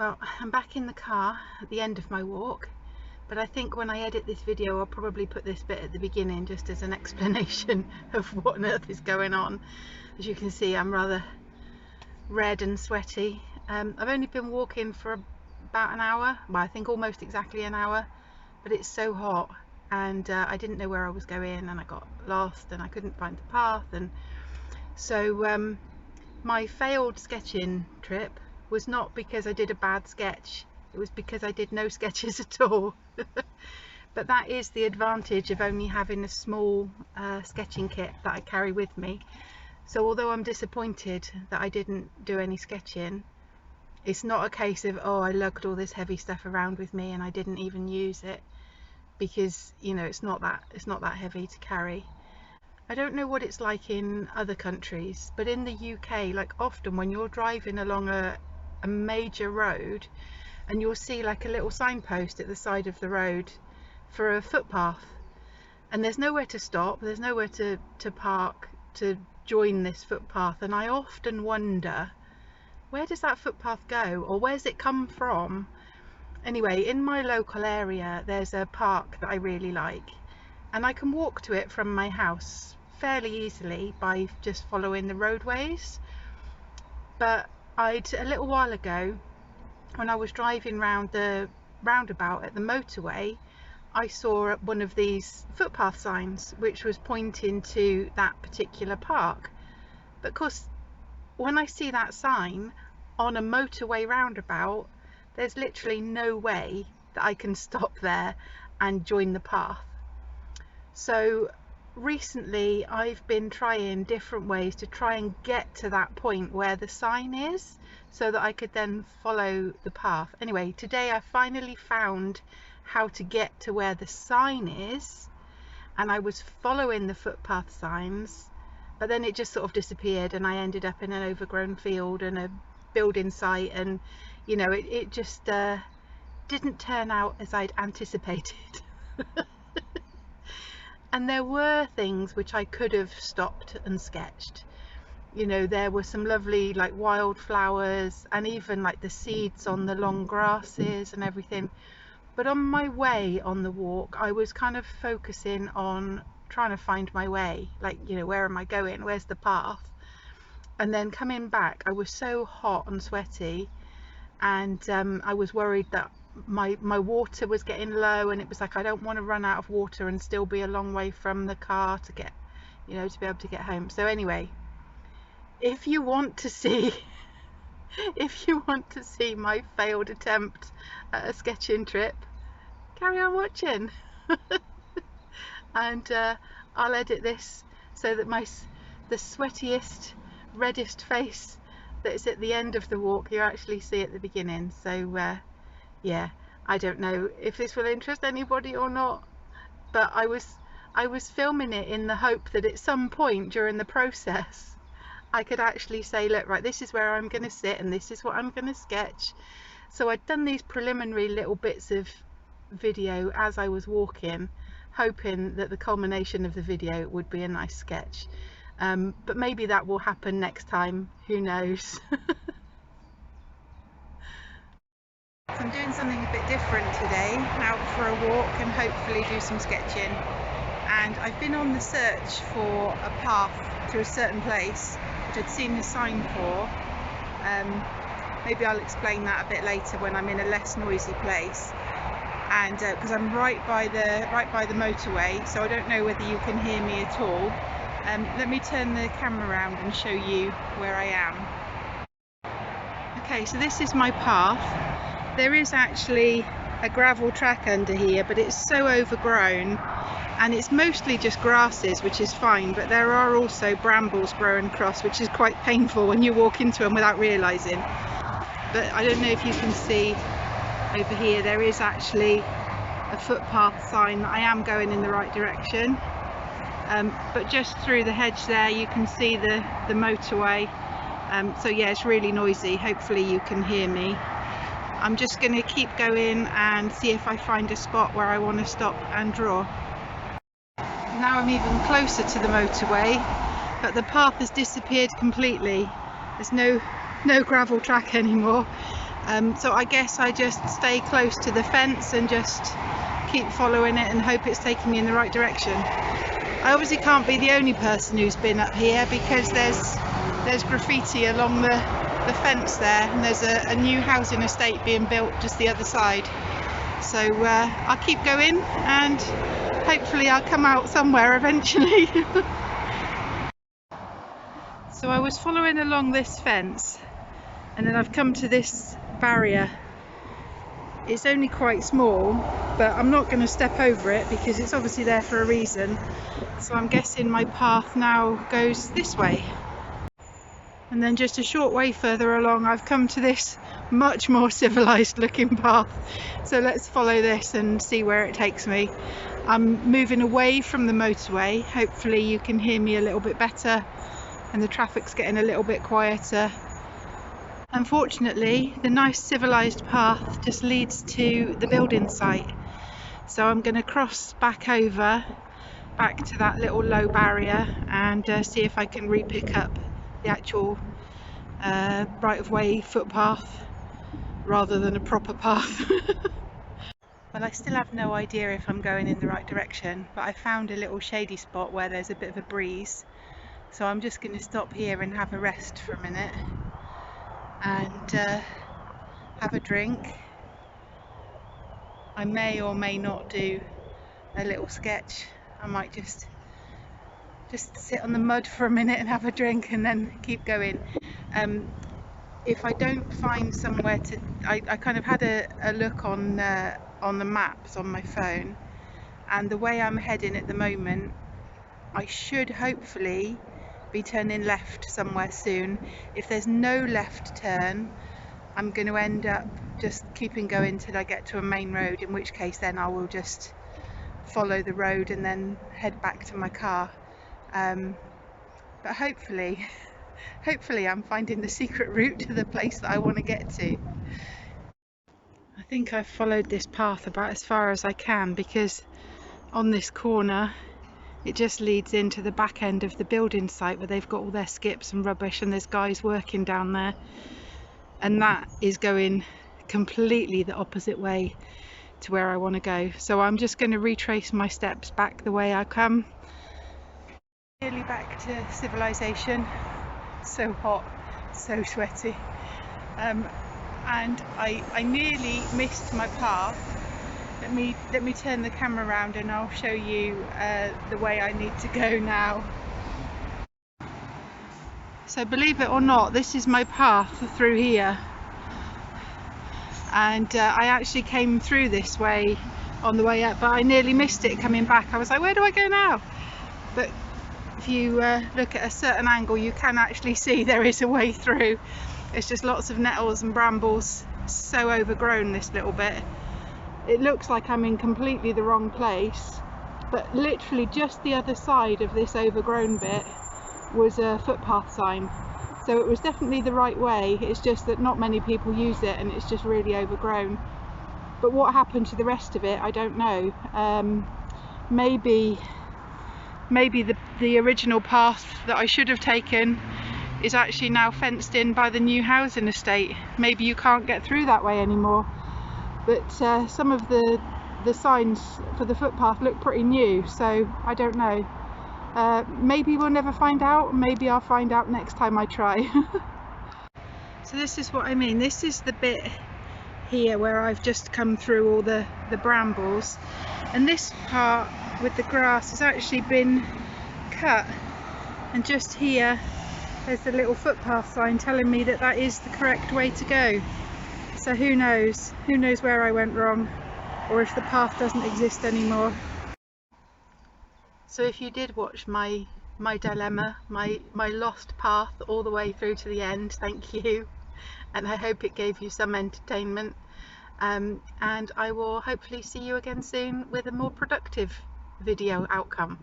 Well, I'm back in the car at the end of my walk, but I think when I edit this video I'll probably put this bit at the beginning just as an explanation of what on earth is going on. As you can see, I'm rather red and sweaty. I've only been walking for about an hour, well I think almost exactly an hour, but it's so hot and I didn't know where I was going and I got lost and I couldn't find the path, and so my failed sketching trip was not because I did a bad sketch, it was because I did no sketches at all. But that is the advantage of only having a small sketching kit that I carry with me. So although I'm disappointed that I didn't do any sketching, it's not a case of, oh, I lugged all this heavy stuff around with me and I didn't even use it, because you know it's not that heavy to carry. I don't know what it's like in other countries, but in the UK, like often when you're driving along a major road and you'll see like a little signpost at the side of the road for a footpath, and there's nowhere to stop, there's nowhere to park to join this footpath, and I often wonder, where does that footpath go, or where's it come from? Anyway, in my local area there's a park that I really like, and I can walk to it from my house fairly easily by just following the roadways. But a little while ago, when I was driving round the roundabout at the motorway, I saw one of these footpath signs which was pointing to that particular park. But of course, when I see that sign on a motorway roundabout, there's literally no way that I can stop there and join the path. So recently I've been trying different ways to try and get to that point where the sign is, so that I could then follow the path. Anyway, today I finally found how to get to where the sign is, and I was following the footpath signs, but then it just sort of disappeared and I ended up in an overgrown field and a building site, and you know, it just didn't turn out as I'd anticipated. And there were things which I could have stopped and sketched. You know, there were some lovely like wildflowers and even like the seeds on the long grasses and everything. But on my way on the walk, I was kind of focusing on trying to find my way, like, you know, where am I going? Where's the path? And then coming back, I was so hot and sweaty, and I was worried that my water was getting low, and it was like, I don't want to run out of water and still be a long way from the car to get, you know, to be able to get home. So anyway, if you want to see my failed attempt at a sketching trip, carry on watching. And I'll edit this so that the sweatiest, reddest face that's at the end of the walk you actually see at the beginning. So yeah, I don't know if this will interest anybody or not, but I was filming it in the hope that at some point during the process I could actually say, look, right, this is where I'm going to sit and this is what I'm going to sketch. So I'd done these preliminary little bits of video as I was walking, hoping that the culmination of the video would be a nice sketch. But maybe that will happen next time, who knows. I'm doing something a bit different today, out for a walk and hopefully do some sketching. And I've been on the search for a path to a certain place which I'd seen the sign for. Maybe I'll explain that a bit later when I'm in a less noisy place. And because I'm right by the motorway, so I don't know whether you can hear me at all. Let me turn the camera around and show you where I am. Okay, so this is my path. There is actually a gravel track under here, but it's so overgrown, and it's mostly just grasses, which is fine, but there are also brambles growing across, which is quite painful when you walk into them without realising. But I don't know if you can see over here, there is actually a footpath sign that I am going in the right direction, but just through the hedge there you can see the motorway. So yeah, it's really noisy. Hopefully you can hear me. I'm just going to keep going and see if I find a spot where I want to stop and draw. Now I'm even closer to the motorway, but the path has disappeared completely. There's no gravel track anymore, So I guess I just stay close to the fence and just keep following it and hope it's taking me in the right direction. I obviously can't be the only person who's been up here, because there's graffiti along the fence there, and there's a new housing estate being built just the other side. So I'll keep going and hopefully I'll come out somewhere eventually. So I was following along this fence, and then I've come to this barrier. It's only quite small, but I'm not going to step over it because it's obviously there for a reason. So I'm guessing my path now goes this way. And then just a short way further along, I've come to this much more civilized looking path. So let's follow this and see where it takes me. I'm moving away from the motorway. Hopefully you can hear me a little bit better and the traffic's getting a little bit quieter. Unfortunately, the nice civilized path just leads to the building site. So I'm going to cross back over, back to that little low barrier, and see if I can re-pick up the actual right-of-way footpath rather than a proper path. Well, I still have no idea if I'm going in the right direction, but I found a little shady spot where there's a bit of a breeze. So I'm just going to stop here and have a rest for a minute and have a drink. I may or may not do a little sketch. I might just sit on the mud for a minute and have a drink and then keep going. If I don't find somewhere to, I kind of had a look on the maps on my phone, and the way I'm heading at the moment, I should hopefully be turning left somewhere soon. If there's no left turn, I'm going to end up just keeping going till I get to a main road, in which case then I will just follow the road and then head back to my car. But hopefully I'm finding the secret route to the place that I want to get to. I think I've followed this path about as far as I can, because on this corner it just leads into the back end of the building site where they've got all their skips and rubbish, and there's guys working down there, and that is going completely the opposite way to where I want to go. So I'm just going to retrace my steps back the way I come. Nearly back to civilization. So hot, so sweaty, and I nearly missed my path. Let me turn the camera around and I'll show you the way I need to go now. So believe it or not, this is my path through here, and I actually came through this way on the way up, but I nearly missed it coming back. I was like, where do I go now? But if you look at a certain angle, you can actually see there is a way through. It's just lots of nettles and brambles, so overgrown this little bit. It looks like I'm in completely the wrong place, but literally just the other side of this overgrown bit was a footpath sign. So it was definitely the right way. It's just that not many people use it and it's just really overgrown. But what happened to the rest of it, I don't know. Maybe the original path that I should have taken is actually now fenced in by the new housing estate. Maybe you can't get through that way anymore. But some of the signs for the footpath look pretty new, so I don't know. Maybe we'll never find out. Maybe I'll find out next time I try. So this is what I mean. This is the bit here where I've just come through all the brambles, and this part with the grass has actually been cut, and just here there's a little footpath sign telling me that that is the correct way to go. So who knows where I went wrong, or if the path doesn't exist anymore. So if you did watch my dilemma, my lost path all the way through to the end, thank you, and I hope it gave you some entertainment, and I will hopefully see you again soon with a more productive video outcome.